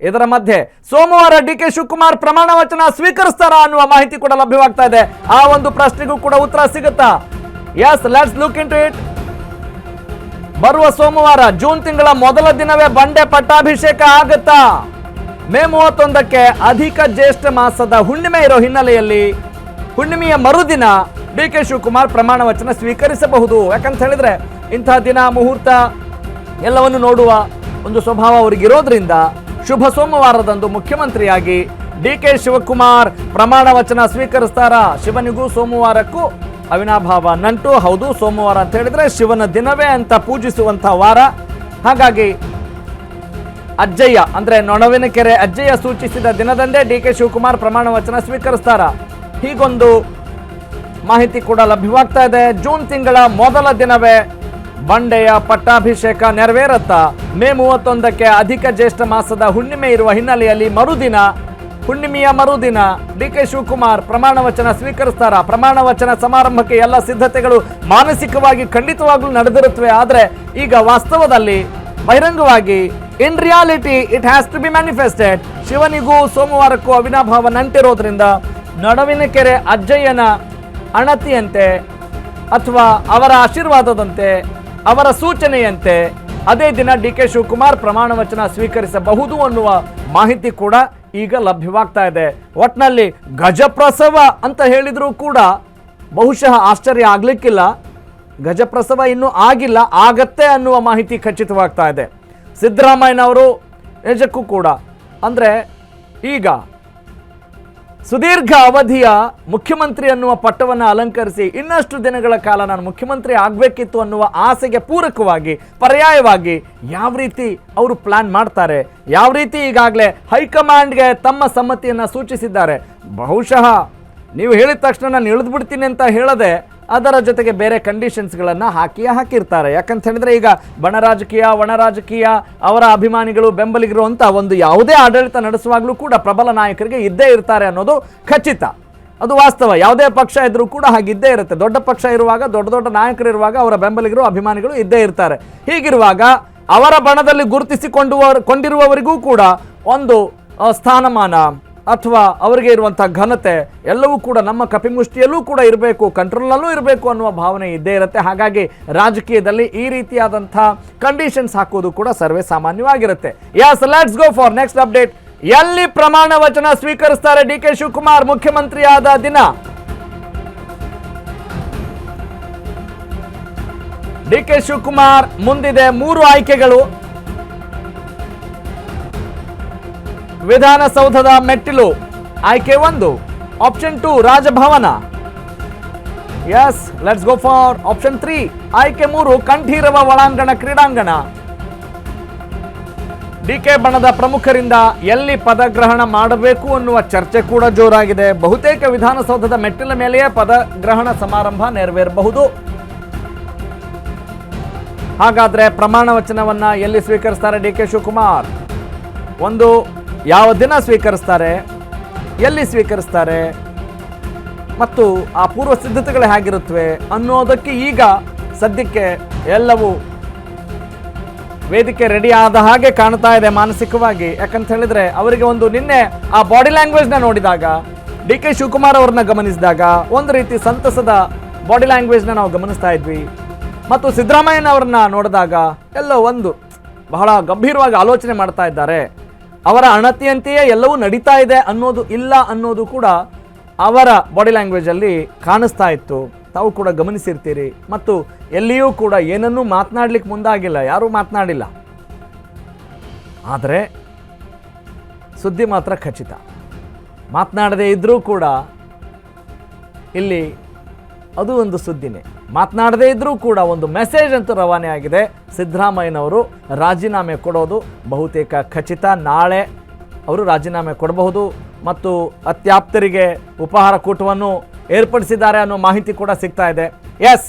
ಇದರ ಮಧ್ಯೆ ಸೋಮವಾರ ಡಿಕೆ ಶಿವಕುಮಾರ್ ಪ್ರಮಾಣ ವಚನ ಸ್ವೀಕರಿಸ್ತಾರಾ ಅನ್ನುವ ಮಾಹಿತಿ ಕೂಡ ಲಭ್ಯವಾಗ್ತಾ ಇದೆ. ಆ ಒಂದು ಪ್ರಶ್ನೆಗೂ ಕೂಡ ಉತ್ತರ ಸಿಗುತ್ತಾ? Yes, let's look into it. ಬರುವ ಸೋಮವಾರ ಜೂನ್ ತಿಂಗಳ ಮೊದಲ ದಿನವೇ ಬಂಡೆ ಪಟ್ಟಾಭಿಷೇಕ ಆಗುತ್ತಾ? ಮೇ 31ಕ್ಕೆ ಅಧಿಕ ಜ್ಯೇಷ್ಠ ಮಾಸದ ಹುಣ್ಣಿಮೆ ಇರೋ ಹಿನ್ನೆಲೆಯಲ್ಲಿ ಹುಣ್ಣಿಮೆಯ ಮರುದಿನ ಡಿಕೆ ಶಿವಕುಮಾರ್ ಪ್ರಮಾಣ ವಚನ ಸ್ವೀಕರಿಸಬಹುದು. ಯಾಕಂತ ಹೇಳಿದ್ರೆ ಇಂತಹ ದಿನ ಮುಹೂರ್ತ ಎಲ್ಲವನ್ನು ನೋಡುವ ಒಂದು ಸ್ವಭಾವ ಅವರಿಗಿರೋದ್ರಿಂದ ಶುಭ ಸೋಮವಾರದಂದು ಮುಖ್ಯಮಂತ್ರಿಯಾಗಿ ಡಿಕೆ ಶಿವಕುಮಾರ್ ಪ್ರಮಾಣ ವಚನ ಸ್ವೀಕರಿಸ್ತಾರಾ? ಶಿವನಿಗೂ ಸೋಮವಾರಕ್ಕೂ ಅವಿನಾಭಾವ ನಂಟು. ಹೌದು, ಸೋಮವಾರ ಅಂತ ಹೇಳಿದ್ರೆ ಶಿವನ ದಿನವೇ ಅಂತ ಪೂಜಿಸುವಂತಹ ವಾರ. ಹಾಗಾಗಿ ಅಜ್ಜಯ್ಯ ಅಂದ್ರೆ ನೊಣವಿನಕೆರೆ ಅಜ್ಜಯ್ಯ ಸೂಚಿಸಿದ ದಿನದಂದೇ ಡಿಕೆ ಶಿವಕುಮಾರ್ ಪ್ರಮಾಣ ವಚನ ಸ್ವೀಕರಿಸ್ತಾರ? ಹೀಗೊಂದು ಮಾಹಿತಿ ಕೂಡ ಲಭ್ಯವಾಗ್ತಾ ಇದೆ. ಜೂನ್ ತಿಂಗಳ ಮೊದಲ ದಿನವೇ ಬಂಡೆಯ ಪಟ್ಟಾಭಿಷೇಕ ನೆರವೇರುತ್ತಾ? ಮೇ 31ಕ್ಕೆ ಅಧಿಕ ಜ್ಯೇಷ್ಠ ಮಾಸದ ಹುಣ್ಣಿಮೆ ಇರುವ ಹಿನ್ನೆಲೆಯಲ್ಲಿ ಹುಣ್ಣಿಮೆಯ ಮರುದಿನ ಡಿಕೆ ಶಿವಕುಮಾರ್ ಪ್ರಮಾಣ ವಚನ ಸ್ವೀಕರಿಸ್ತಾರ? ಪ್ರಮಾಣ ವಚನ ಸಮಾರಂಭಕ್ಕೆ ಎಲ್ಲ ಸಿದ್ಧತೆಗಳು ಮಾನಸಿಕವಾಗಿ ಖಂಡಿತವಾಗ್ಲೂ ನಡೆದಿರುತ್ತವೆ. ಆದರೆ ಈಗ ವಾಸ್ತವದಲ್ಲಿ ಬಹಿರಂಗವಾಗಿ in reality it has to be manifested. ಶಿವನಿಗೂ ಸೋಮವಾರಕ್ಕೂ ಅವಿನಾಭಾವ ನಂಟಿರೋದ್ರಿಂದ ನೊಣವಿನಕೆರೆ ಅಜ್ಜಯ್ಯನ ಅಣತಿಯಂತೆ ಅಥವಾ ಅವರ ಆಶೀರ್ವಾದದಂತೆ ಅವರ ಸೂಚನೆಯಂತೆ ಅದೇ ದಿನ ಡಿಕೆ ಶಿವಕುಮಾರ್ ಪ್ರಮಾಣ ವಚನ ಸ್ವೀಕರಿಸಬಹುದು ಅನ್ನುವ ಮಾಹಿತಿ ಕೂಡ ಈಗ ಲಭ್ಯವಾಗ್ತಾ ಇದೆ. ಒಟ್ನಲ್ಲಿ ಗಜಪ್ರಸವ ಅಂತ ಹೇಳಿದ್ರೂ ಕೂಡ ಬಹುಶಃ ಆಶ್ಚರ್ಯ ಆಗ್ಲಿಕ್ಕಿಲ್ಲ. ಗಜಪ್ರಸವ ಇನ್ನೂ ಆಗಿಲ್ಲ, ಆಗತ್ತೆ ಅನ್ನುವ ಮಾಹಿತಿ ಖಚಿತವಾಗ್ತಾ ಇದೆ. ಸಿದ್ದರಾಮಯ್ಯನವರು ನಿಜಕ್ಕೂ ಕೂಡ ಅಂದ್ರೆ ಈಗ ಸುದೀರ್ಘ ಅವಧಿಯ ಮುಖ್ಯಮಂತ್ರಿ ಅನ್ನುವ ಪಟ್ಟವನ್ನು ಅಲಂಕರಿಸಿ ಇನ್ನಷ್ಟು ದಿನಗಳ ಕಾಲ ನಾನು ಮುಖ್ಯಮಂತ್ರಿ ಆಗಬೇಕಿತ್ತು ಅನ್ನುವ ಆಸೆಗೆ ಪೂರಕವಾಗಿ ಪರ್ಯಾಯವಾಗಿ ಯಾವ ರೀತಿ ಅವರು ಪ್ಲಾನ್ ಮಾಡ್ತಾರೆ, ಯಾವ ರೀತಿ ಈಗಾಗಲೇ ಹೈಕಮಾಂಡ್ಗೆ ತಮ್ಮ ಸಮ್ಮತಿಯನ್ನು ಸೂಚಿಸಿದ್ದಾರೆ. ಬಹುಶಃ ನೀವು ಹೇಳಿದ ತಕ್ಷಣ ನಾನು ಇಳಿದ್ಬಿಡ್ತೀನಿ ಅಂತ ಹೇಳದೆ ಅದರ ಜೊತೆಗೆ ಬೇರೆ ಕಂಡೀಷನ್ಸ್ಗಳನ್ನು ಹಾಕಿರ್ತಾರೆ. ಯಾಕಂತ ಹೇಳಿದ್ರೆ ಈಗ ಬಣ ರಾಜಕೀಯ ಒಣ ರಾಜಕೀಯ ಅವರ ಅಭಿಮಾನಿಗಳು ಬೆಂಬಲಿಗರು ಅಂತ ಒಂದು ಯಾವುದೇ ಆಡಳಿತ ನಡೆಸುವಾಗಲೂ ಕೂಡ ಪ್ರಬಲ ನಾಯಕರಿಗೆ ಇದ್ದೇ ಇರ್ತಾರೆ ಅನ್ನೋದು ಖಚಿತ, ಅದು ವಾಸ್ತವ. ಯಾವುದೇ ಪಕ್ಷ ಇದ್ರೂ ಕೂಡ ಹಾಗಿದ್ದೇ ಇರುತ್ತೆ. ದೊಡ್ಡ ಪಕ್ಷ ಇರುವಾಗ ದೊಡ್ಡ ನಾಯಕರು ಇರುವಾಗ ಅವರ ಬೆಂಬಲಿಗರು ಅಭಿಮಾನಿಗಳು ಇದ್ದೇ ಇರ್ತಾರೆ. ಹೀಗಿರುವಾಗ ಅವರ ಬಣದಲ್ಲಿ ಗುರುತಿಸಿಕೊಂಡಿರುವವರಿಗೂ ಕೂಡ ಒಂದು ಸ್ಥಾನಮಾನ ಅಥವಾ ಅವರಿಗೆ ಇರುವಂತಹ ಘನತೆ ಎಲ್ಲವೂ ಕೂಡ ನಮ್ಮ ಕಪಿಮುಷ್ಟಿಯಲ್ಲೂ ಕೂಡ ಇರಬೇಕು, ಕಂಟ್ರೋಲಲ್ಲೂ ಇರಬೇಕು ಅನ್ನುವ ಭಾವನೆ ಇದ್ದೇ ಇರುತ್ತೆ. ಹಾಗಾಗಿ ರಾಜಕೀಯದಲ್ಲಿ ಈ ರೀತಿಯಾದಂತಹ ಕಂಡೀಷನ್ಸ್ ಹಾಕೋದು ಕೂಡ ಸರ್ವೇ ಸಾಮಾನ್ಯವಾಗಿರುತ್ತೆ. Yes, let's go for next update. ಎಲ್ಲಿ ಪ್ರಮಾಣ ವಚನ ಸ್ವೀಕರಿಸ್ತಾರೆ ಡಿಕೆ ಶಿವಕುಮಾರ್ ಮುಖ್ಯಮಂತ್ರಿಯಾದ ದಿನ? ಡಿಕೆ ಶಿವಕುಮಾರ್ ಮುಂದಿದೆ 3 ಆಯ್ಕೆಗಳು. ವಿಧಾನಸೌಧದ ಮೆಟ್ಟಿಲು ಆಯ್ಕೆ 1, option 2 Raj Bhavan. S, let's go for option 3 ಆಯ್ಕೆ 3 ಕಂಠೀರವ ಒಳಾಂಗಣ ಕ್ರೀಡಾಂಗಣ. ಡಿಕೆ ಬಣದ ಪ್ರಮುಖರಿಂದ ಎಲ್ಲಿ ಪದಗ್ರಹಣ ಮಾಡಬೇಕು ಅನ್ನುವ ಚರ್ಚೆ ಕೂಡ ಜೋರಾಗಿದೆ. ಬಹುತೇಕ ವಿಧಾನಸೌಧದ ಮೆಟ್ಟಿಲ ಮೇಲೆಯೇ ಪದಗ್ರಹಣ ಸಮಾರಂಭ ನೆರವೇರಬಹುದು. ಹಾಗಾದ್ರೆ ಪ್ರಮಾಣ ವಚನವನ್ನ ಎಲ್ಲಿ ಸ್ವೀಕರಿಸ್ತಾರೆ ಡಿಕೆ ಶಿವಕುಮಾರ್? ಒಂದು, ಯಾವ ದಿನ ಸ್ವೀಕರಿಸ್ತಾರೆ, ಎಲ್ಲಿ ಸ್ವೀಕರಿಸ್ತಾರೆ ಮತ್ತು ಆ ಪೂರ್ವ ಸಿದ್ಧತೆಗಳು ಹೇಗಿರುತ್ತವೆ ಅನ್ನೋದಕ್ಕೆ ಈಗ ಸದ್ಯಕ್ಕೆ ಎಲ್ಲವೂ ವೇದಿಕೆ ರೆಡಿ ಆದ ಹಾಗೆ ಕಾಣ್ತಾ ಇದೆ ಮಾನಸಿಕವಾಗಿ. ಯಾಕಂತ ಹೇಳಿದ್ರೆ ಅವರಿಗೆ ಒಂದು ನಿನ್ನೆ ಆ ಬಾಡಿ ಲ್ಯಾಂಗ್ವೇಜ್ನ ನೋಡಿದಾಗ, ಡಿ ಕೆ ಶಿವಕುಮಾರ್ ಅವ್ರನ್ನ ಗಮನಿಸಿದಾಗ ಒಂದು ರೀತಿ ಸಂತಸದ ಬಾಡಿ ಲ್ಯಾಂಗ್ವೇಜ್ನ ನಾವು ಗಮನಿಸ್ತಾ ಇದ್ವಿ. ಮತ್ತು ಸಿದ್ದರಾಮಯ್ಯನವ್ರನ್ನ ನೋಡಿದಾಗ ಎಲ್ಲೋ ಒಂದು ಬಹಳ ಗಂಭೀರವಾಗಿ ಆಲೋಚನೆ ಮಾಡ್ತಾ ಇದ್ದಾರೆ. ಅವರ ಅಣತಿಯಂತೆಯೇ ಎಲ್ಲವೂ ನಡೀತಾ ಇದೆ ಅನ್ನೋದು ಇಲ್ಲ ಅನ್ನೋದು ಕೂಡ ಅವರ ಬಾಡಿ ಲ್ಯಾಂಗ್ವೇಜಲ್ಲಿ ಕಾಣಿಸ್ತಾ ಇತ್ತು. ತಾವು ಕೂಡ ಗಮನಿಸಿರ್ತೀರಿ. ಮತ್ತು ಎಲ್ಲಿಯೂ ಕೂಡ ಏನನ್ನೂ ಮಾತನಾಡ್ಲಿಕ್ಕೆ ಮುಂದಾಗಿಲ್ಲ, ಯಾರೂ ಮಾತನಾಡಿಲ್ಲ. ಆದರೆ ಸುದ್ದಿ ಮಾತ್ರ ಖಚಿತ, ಮಾತನಾಡದೇ ಇದ್ದರೂ ಕೂಡ ಇಲ್ಲಿ ಅದು ಒಂದು ಸುದ್ದಿನೇ. ಮಾತನಾಡದೇ ಇದ್ದರೂ ಕೂಡ ಒಂದು ಮೆಸೇಜ್ ಅಂತೂ ರವಾನೆ ಆಗಿದೆ. ಸಿದ್ದರಾಮಯ್ಯನವರು ರಾಜೀನಾಮೆ ಕೊಡೋದು ಬಹುತೇಕ ಖಚಿತ. ನಾಳೆ ಅವರು ರಾಜೀನಾಮೆ ಕೊಡಬಹುದು ಮತ್ತು ಅತ್ಯಾಪ್ತರಿಗೆ ಉಪಹಾರ ಕೂಟವನ್ನು ಏರ್ಪಡಿಸಿದ್ದಾರೆ ಅನ್ನೋ ಮಾಹಿತಿ ಕೂಡ ಸಿಗ್ತಾ ಇದೆ. ಎಸ್,